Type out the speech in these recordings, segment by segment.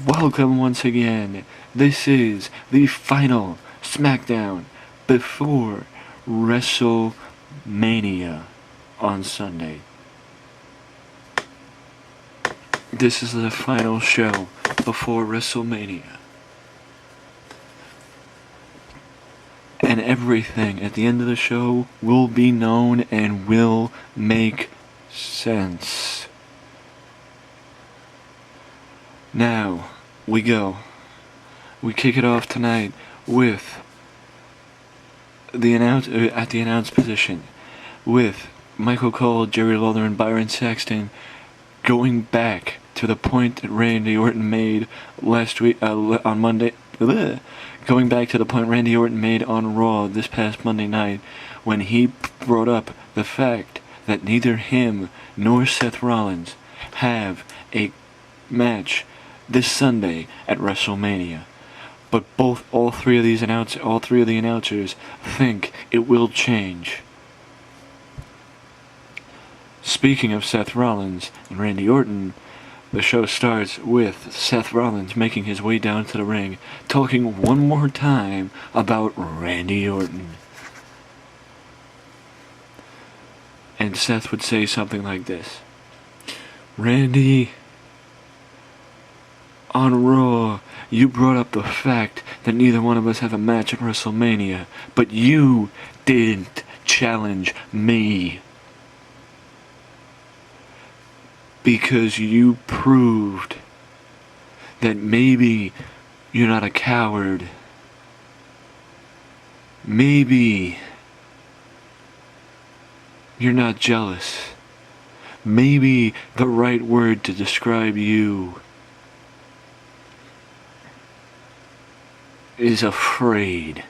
Welcome once again. This is the final Smackdown before WrestleMania on Sunday. This is the final show before WrestleMania. And everything at the end of the show will be known and will make sense. Now, we go. We kick it off tonight with at the announce position with Michael Cole, Jerry Lawler, and Byron Saxton going back to the point that Randy Orton made last week on Monday. Going back to the point Randy Orton made on Raw this past Monday night when he brought up the fact that neither him nor Seth Rollins have a match this Sunday at WrestleMania, but all three of the announcers think it will change. Speaking of Seth Rollins and Randy Orton, the show starts with Seth Rollins making his way down to the ring, talking one more time about Randy Orton. And Seth would say something like this: Randy, on Raw, you brought up the fact that neither one of us have a match at WrestleMania, but you didn't challenge me. Because you proved that maybe you're not a coward. Maybe you're not jealous. Maybe the right word to describe you is afraid.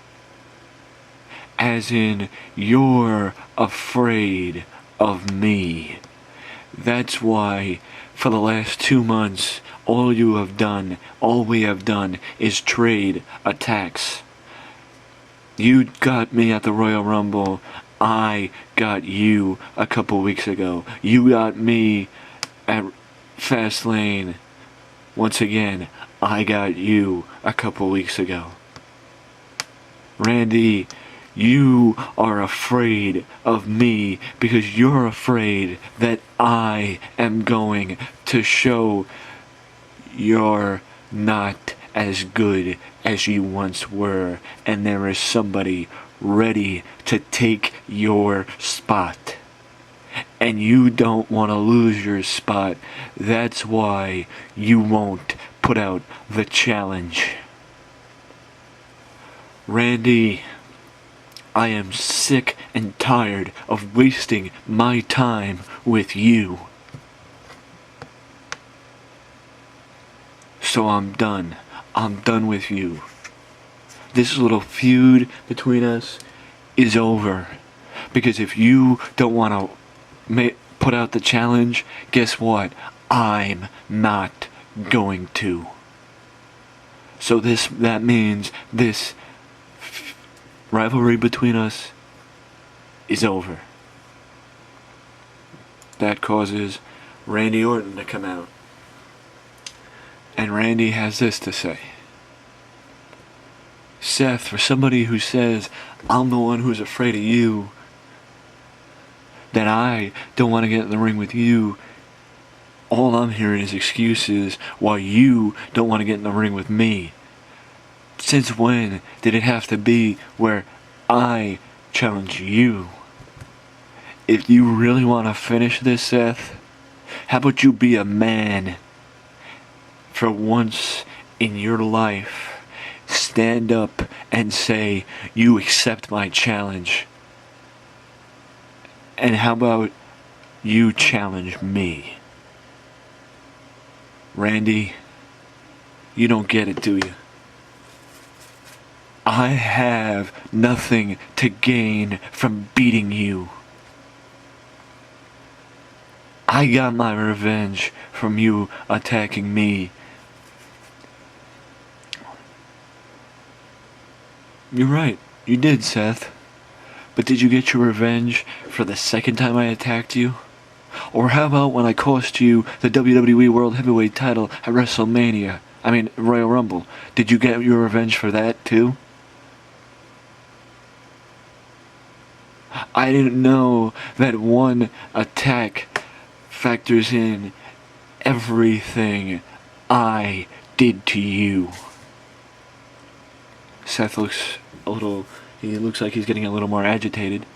As in, you're afraid of me. That's why, for the last 2 months, all we have done is trade attacks. You got me at the Royal Rumble. I got you a couple weeks ago. You got me at Fastlane. Once again, I got you a couple weeks ago. Randy, you are afraid of me because you're afraid that I am going to show you're not as good as you once were, and there is somebody ready to take your spot. And you don't want to lose your spot. That's why you won't put out the challenge. Randy, I am sick and tired of wasting my time with you. So I'm done. I'm done with you. This little feud between us is over. Because if you don't want to put out the challenge, guess what? I'm not going to. So that means this rivalry between us is over. That causes Randy Orton to come out. And Randy has this to say: Seth, for somebody who says, I'm the one who's afraid of you, that I don't want to get in the ring with you, all I'm hearing is excuses while you don't want to get in the ring with me. Since when did it have to be where I challenge you? If you really want to finish this, Seth, how about you be a man? For once in your life, stand up and say, you accept my challenge. And how about you challenge me? Randy, you don't get it, do you? I have nothing to gain from beating you. I got my revenge from you attacking me. You're right, you did, Seth. But did you get your revenge for the second time I attacked you? Or how about when I cost you the WWE World Heavyweight title at WrestleMania? I mean, Royal Rumble. Did you get your revenge for that too? I didn't know that one attack factors in everything I did to you. Seth looks he looks like he's getting a little more agitated.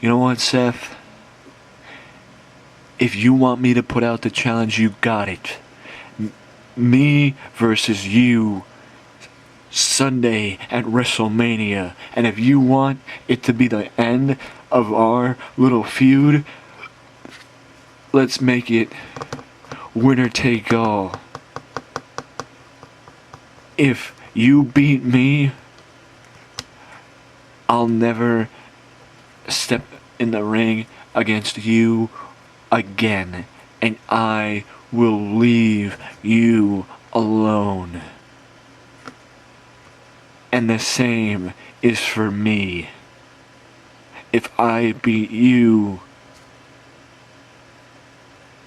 You know what, Seth? If you want me to put out the challenge, you got it. Me versus you Sunday at WrestleMania. And if you want it to be the end of our little feud, let's make it winner take all. If you beat me, I'll never step in the ring against you again, and I will leave you alone. And the same is for me. If I beat you,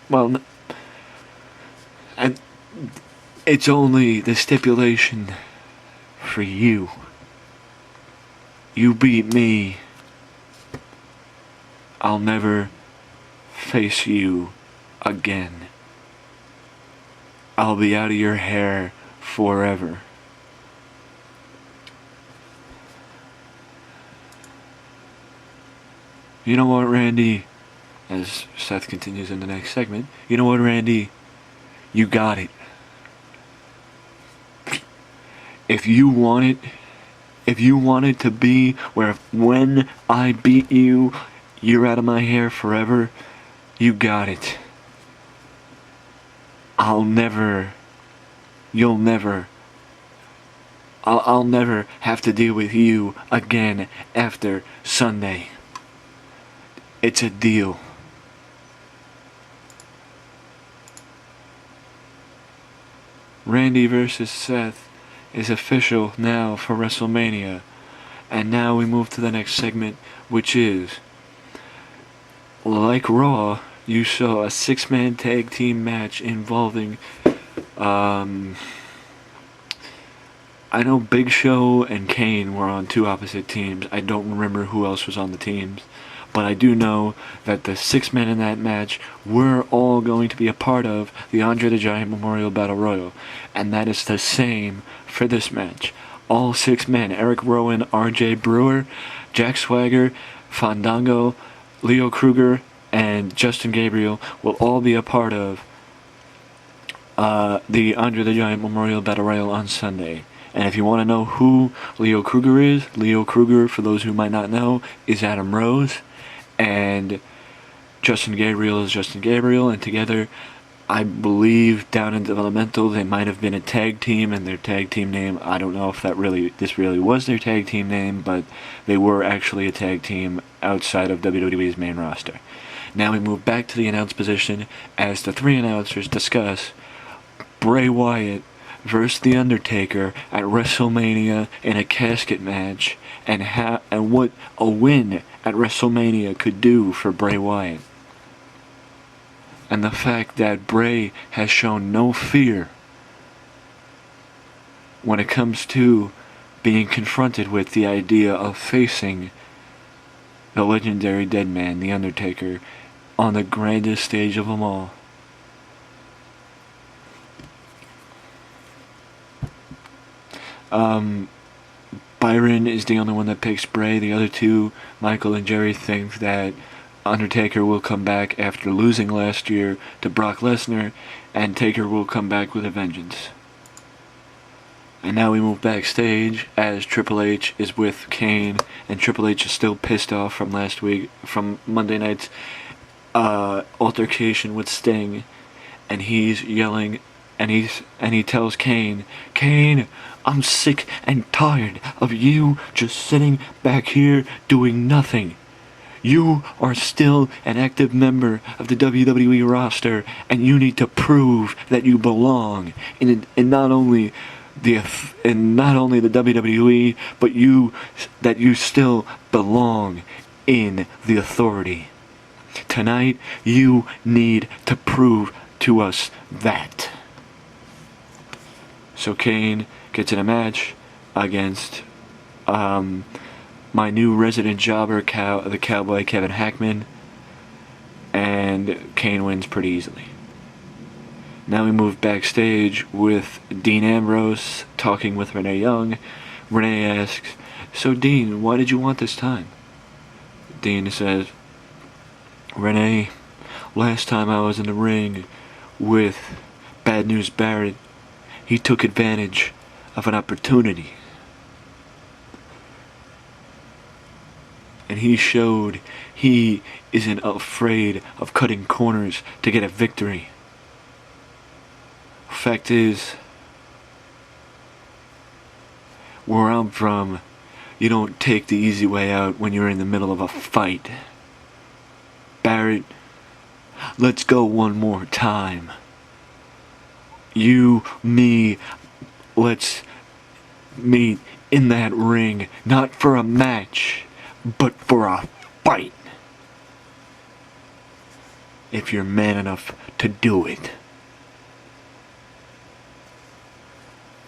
well, and it's only the stipulation for you. You beat me, I'll never face you again. I'll be out of your hair forever. You know what, Randy? As Seth continues in the next segment, you know what, Randy? You got it. If you want it to be where when I beat you, you're out of my hair forever, you got it. I'll never have to deal with you again after Sunday. It's a deal. Randy versus Seth is official now for WrestleMania. And now we move to the next segment, which is, like Raw, you saw a 6-man tag team match involving, I know Big Show and Kane were on two opposite teams. I don't remember who else was on the teams. But I do know that the 6 men in that match were all going to be a part of the Andre the Giant Memorial Battle Royal. And that is the same for this match. All 6 men, Eric Rowan, RJ Brewer, Jack Swagger, Fandango, Leo Kruger, and Justin Gabriel will all be a part of the Andre the Giant Memorial Battle Royal on Sunday. And if you want to know who Leo Kruger is, Leo Kruger, for those who might not know, is Adam Rose. And Justin Gabriel is Justin Gabriel, and together, I believe down in developmental they might have been a tag team, and their tag team name, I don't know if this really was their tag team name, but they were actually a tag team outside of WWE's main roster. Now we move back to the announce position as the 3 announcers discuss Bray Wyatt versus The Undertaker at WrestleMania in a casket match, and what a win at WrestleMania could do for Bray Wyatt. And the fact that Bray has shown no fear when it comes to being confronted with the idea of facing the legendary dead man, The Undertaker, on the grandest stage of them all. Byron is the only one that picks Bray. The other two, Michael and Jerry, think that Undertaker will come back after losing last year to Brock Lesnar, and Taker will come back with a vengeance. And now we move backstage as Triple H is with Kane, and Triple H is still pissed off from Monday night's altercation with Sting, and he's yelling, and he tells Kane, I'm sick and tired of you just sitting back here doing nothing. You are still an active member of the WWE roster, and you need to prove that you belong in not only the WWE, but that you still belong in the Authority. Tonight, you need to prove to us that. So Kane gets in a match against my new resident jobber, the Cowboy Kevin Hackman, and Kane wins pretty easily. Now we move backstage with Dean Ambrose talking with Renee Young. Renee asks, "So Dean, why did you want this time?" Dean says, "Renee, last time I was in the ring with Bad News Barrett, he took advantage of an opportunity. And he showed he isn't afraid of cutting corners to get a victory. Fact is, where I'm from, you don't take the easy way out when you're in the middle of a fight. Barrett, let's go one more time. You, me, let's meet in that ring, not for a match, but for a fight. If you're man enough to do it."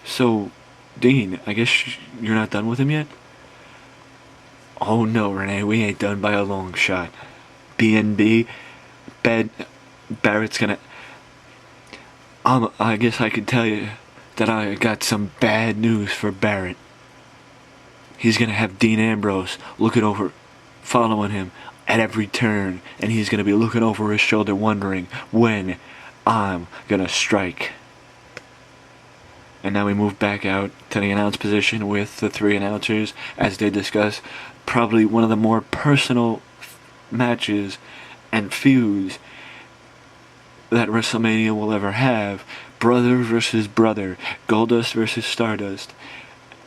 So, Dean, I guess you're not done with him yet? "Oh no, Renee, we ain't done by a long shot. BNB, Barrett's gonna... I guess I could tell you that I got some bad news for Barrett. He's gonna have Dean Ambrose following him at every turn, and he's gonna be looking over his shoulder wondering when I'm gonna strike." And now we move back out to the announce position with the three announcers as they discuss probably one of the more personal matches and feuds that WrestleMania will ever have. Brother versus brother, Goldust versus Stardust.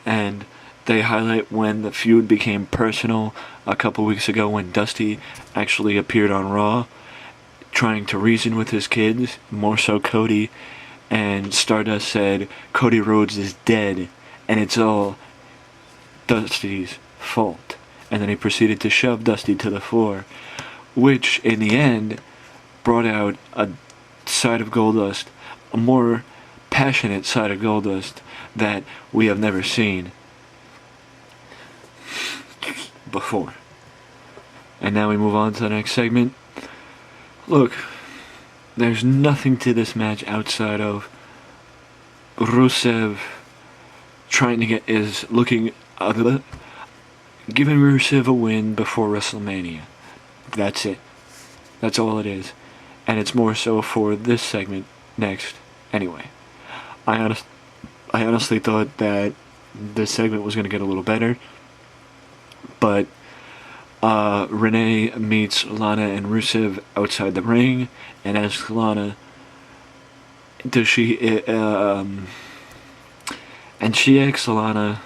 And they highlight when the feud became personal a couple weeks ago when Dusty actually appeared on Raw trying to reason with his kids, more so Cody, and Stardust said Cody Rhodes is dead and it's all Dusty's fault. And then he proceeded to shove Dusty to the floor, which in the end brought out a side of Goldust, a more passionate side of Goldust that we have never seen before. And now we move on to the next segment. Look, there's nothing to this match outside of Rusev giving Rusev a win before WrestleMania. That's it. That's all it is. And it's more so for this segment next. Anyway, I honestly thought that this segment was going to get a little better, but Renee meets Lana and Rusev outside the ring and asks Lana, and she asks Lana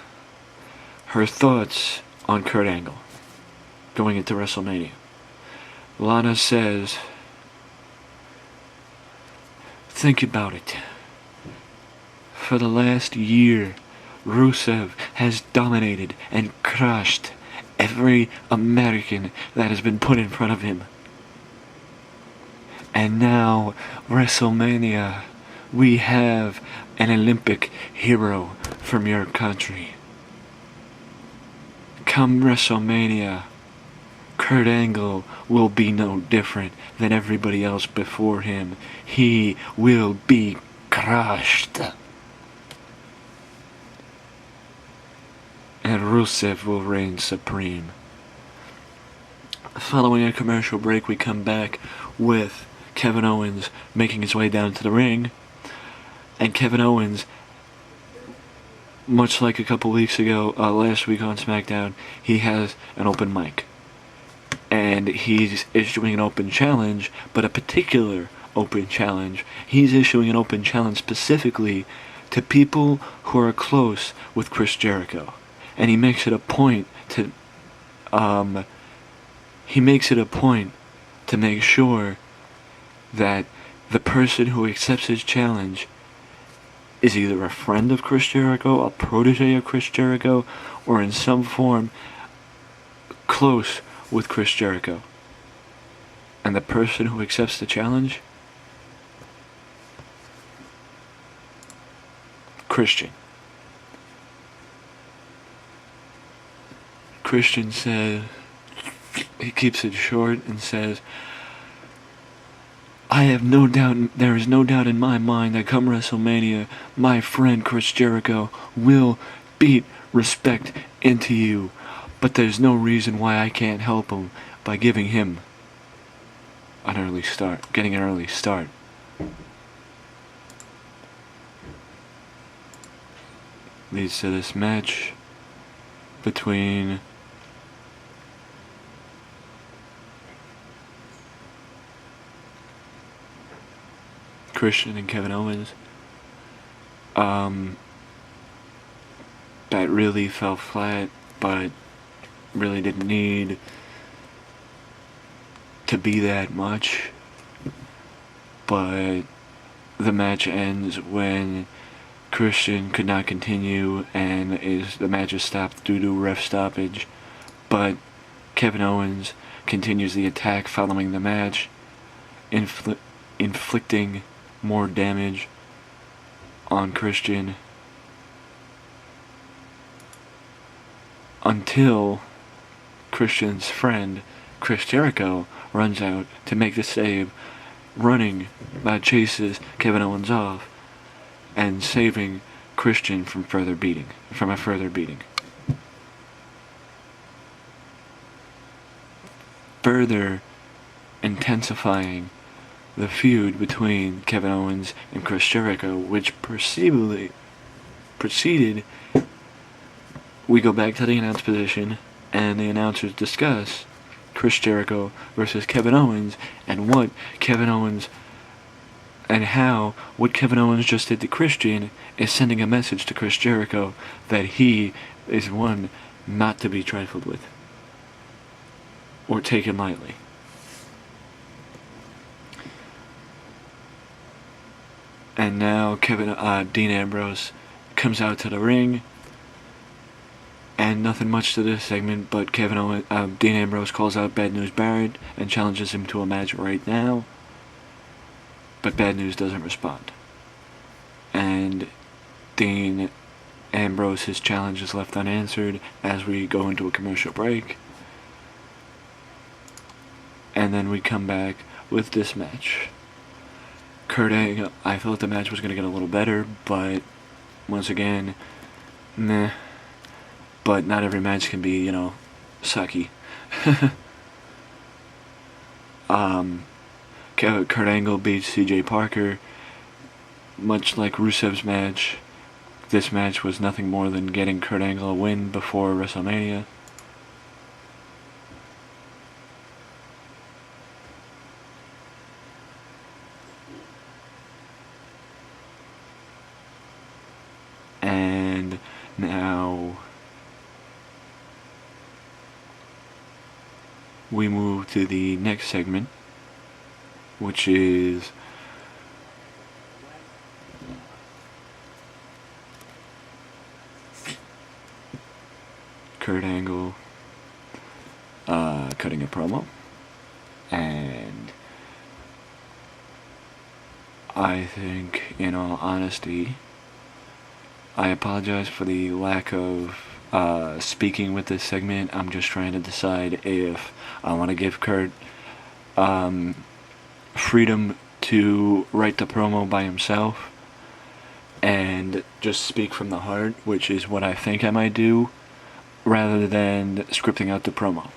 her thoughts on Kurt Angle going into WrestleMania. Lana says, "Think about it. For the last year, Rusev has dominated and crushed every American that has been put in front of him. And now, WrestleMania, we have an Olympic hero from your country. Come WrestleMania, Kurt Angle will be no different than everybody else before him. He will be crushed. And Rusev will reign supreme." Following a commercial break, we come back with Kevin Owens making his way down to the ring. And Kevin Owens, much like a couple weeks ago, last week on Smackdown, he has an open mic. And he's issuing an open challenge, but a particular open challenge. He's issuing an open challenge specifically to people who are close with Chris Jericho. And he makes it a point to make sure that the person who accepts his challenge is either a friend of Chris Jericho, a protege of Chris Jericho, or in some form close with Chris Jericho. And the person who accepts the challenge, Christian. Christian says, he keeps it short and says, I have no doubt, there is no doubt in my mind that come WrestleMania, my friend Chris Jericho will beat respect into you. But there's no reason why I can't help him by giving him an early start, getting an early start. Leads to this match between Christian and Kevin Owens. That really fell flat, but really didn't need to be that much. But the match ends when Christian could not continue and the match is stopped due to ref stoppage. But Kevin Owens continues the attack following the match, inflicting more damage on Christian until Christian's friend Chris Jericho runs out to make the save, chases Kevin Owens off and saving Christian from a further beating. Further intensifying the feud between Kevin Owens and Chris Jericho, which proceeded. We go back to the announce position, and the announcers discuss Chris Jericho versus Kevin Owens, and how what Kevin Owens just did to Christian is sending a message to Chris Jericho that he is one not to be trifled with or taken lightly. And now Dean Ambrose comes out to the ring, and nothing much to this segment, but Dean Ambrose calls out Bad News Barrett and challenges him to a match right now, but Bad News doesn't respond. And Dean Ambrose's challenge is left unanswered as we go into a commercial break. And then we come back with this match. Kurt Angle, I thought the match was going to get a little better, but once again, meh. But not every match can be, sucky. Kurt Angle beats CJ Parker. Much like Rusev's match, this match was nothing more than getting Kurt Angle a win before WrestleMania. And now we move to the next segment, which is Kurt Angle cutting a promo, and I think, in all honesty, I apologize for the lack of speaking with this segment. I'm just trying to decide if I want to give Kurt freedom to write the promo by himself and just speak from the heart, which is what I think I might do, rather than scripting out the promo.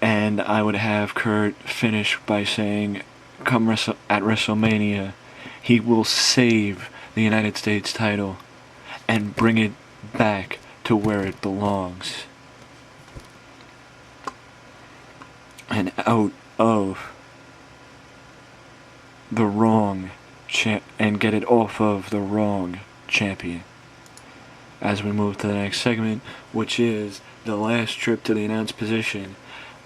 And I would have Kurt finish by saying, at WrestleMania, he will save the United States title and bring it back to where it belongs. And out of the wrong and get it off of the wrong champion. As we move to the next segment, which is the last trip to the announce position,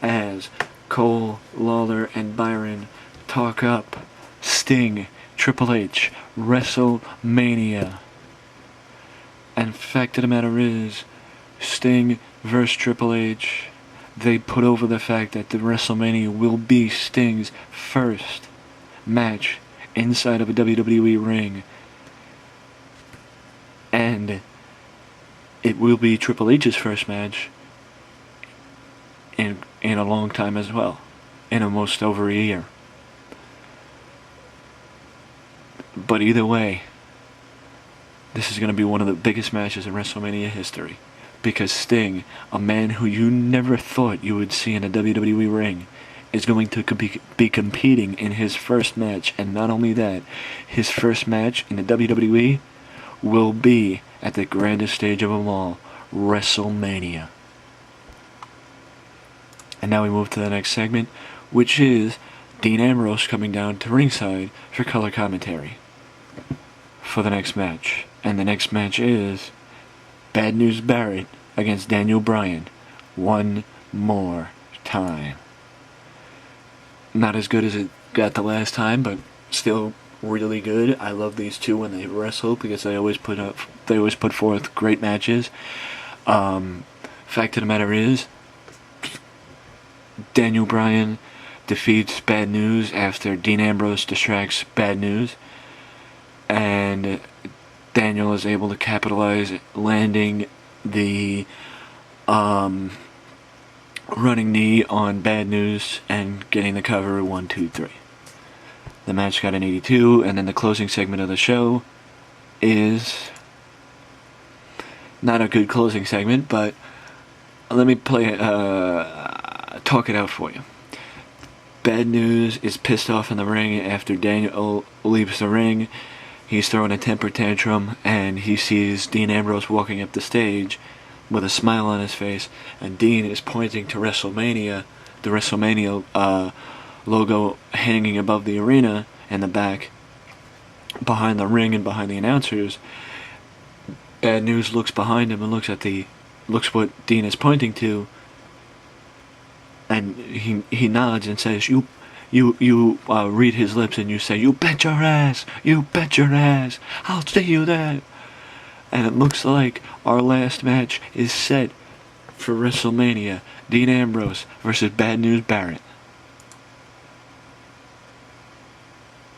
as Cole, Lawler, and Byron talk up Sting, Triple H, WrestleMania. And fact of the matter is, Sting versus Triple H, they put over the fact that the WrestleMania will be Sting's first match inside of a WWE ring. And it will be Triple H's first match in a long time as well, in almost over a year. But either way, this is going to be one of the biggest matches in WrestleMania history, because Sting, a man who you never thought you would see in a WWE ring, is going to be competing in his first match. And not only that, his first match in the WWE will be at the grandest stage of them all, WrestleMania. And now we move to the next segment, which is Dean Ambrose coming down to ringside for color commentary for the next match. And the next match is Bad News Barrett against Daniel Bryan one more time. Not as good as it got the last time, but still really good. I love these two when they wrestle because they always put forth great matches. Fact of the matter is, Daniel Bryan defeats Bad News after Dean Ambrose distracts Bad News, and Daniel is able to capitalize, landing the running knee on Bad News and getting the cover 1, 2, 3. The match got an 82, and then the closing segment of the show is not a good closing segment, but let me talk it out for you. Bad News is pissed off in the ring after Daniel leaves the ring. He's throwing a temper tantrum, and he sees Dean Ambrose walking up the stage with a smile on his face, and Dean is pointing to WrestleMania, the WrestleMania logo hanging above the arena in the back, behind the ring and behind the announcers. Bad News looks behind him and looks what Dean is pointing to, and he nods and says, You read his lips and you say, "You bet your ass, I'll see you there." And it looks like our last match is set for WrestleMania, Dean Ambrose versus Bad News Barrett.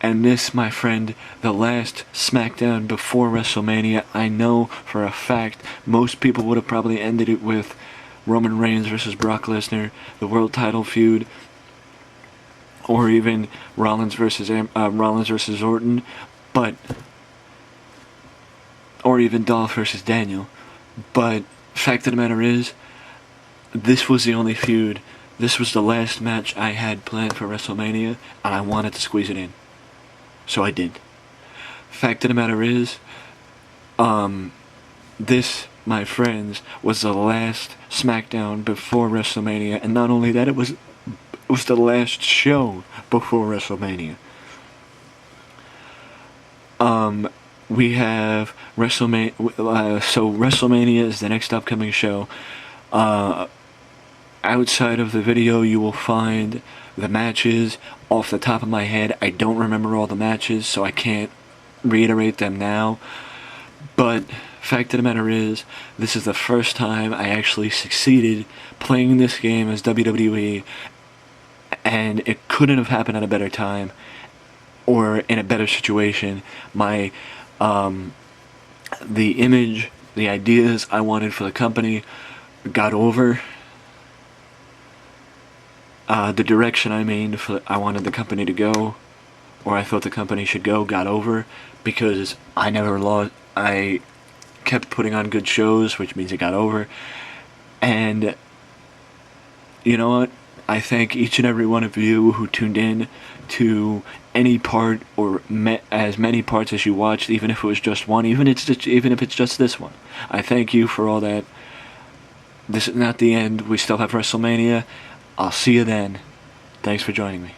And this, my friend, the last Smackdown before WrestleMania. I know for a fact most people would have probably ended it with Roman Reigns versus Brock Lesnar, the world title feud, or even Rollins versus Orton, or even Dolph versus Daniel. But fact of the matter is, this was the only feud. This was the last match I had planned for WrestleMania, and I wanted to squeeze it in. So I did. Fact of the matter is, this, my friends, was the last Smackdown before WrestleMania, and not only that, it was the last show before WrestleMania. We have WrestleMania, so WrestleMania is the next upcoming show. Outside of the video, you will find the matches. Off the top of my head, I don't remember all the matches, so I can't reiterate them now. But fact of the matter is, this is the first time I actually succeeded playing this game as WWE, and it couldn't have happened at a better time or in a better situation. My the image, the ideas I wanted for the company got over. The direction I wanted the company to go, or I thought the company should go, got over, because I kept putting on good shows, which means it got over. And you know what? I thank each and every one of you who tuned in to any part, or as many parts as you watched, even if it was just one, even if it's just this one. I thank you for all that. This is not the end. We still have WrestleMania. I'll see you then. Thanks for joining me.